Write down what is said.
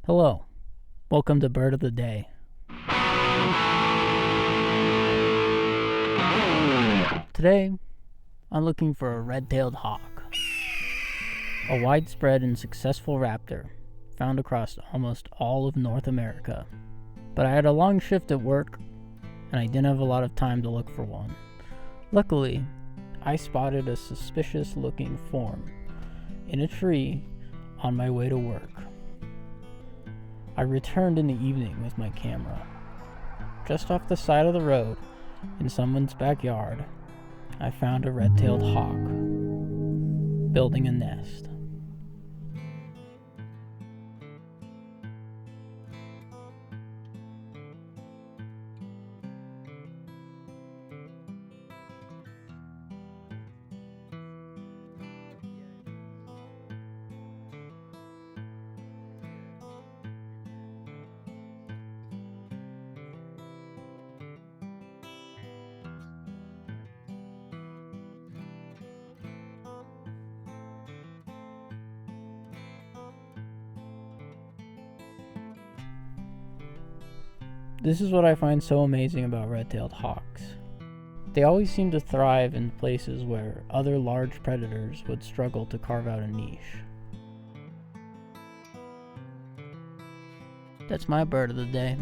Hello, welcome to Bird of the Day. Today, I'm looking for a red-tailed hawk, a widespread and successful raptor found across almost all of North America. But I had a long shift at work, and I didn't have a lot of time to look for one. Luckily, I spotted a suspicious-looking form in a tree on my way to work. I returned in the evening with my camera. Just off the side of the road, in someone's backyard, I found a red-tailed hawk building a nest. This is what I find so amazing about red-tailed hawks. They always seem to thrive in places where other large predators would struggle to carve out a niche. That's my bird of the day.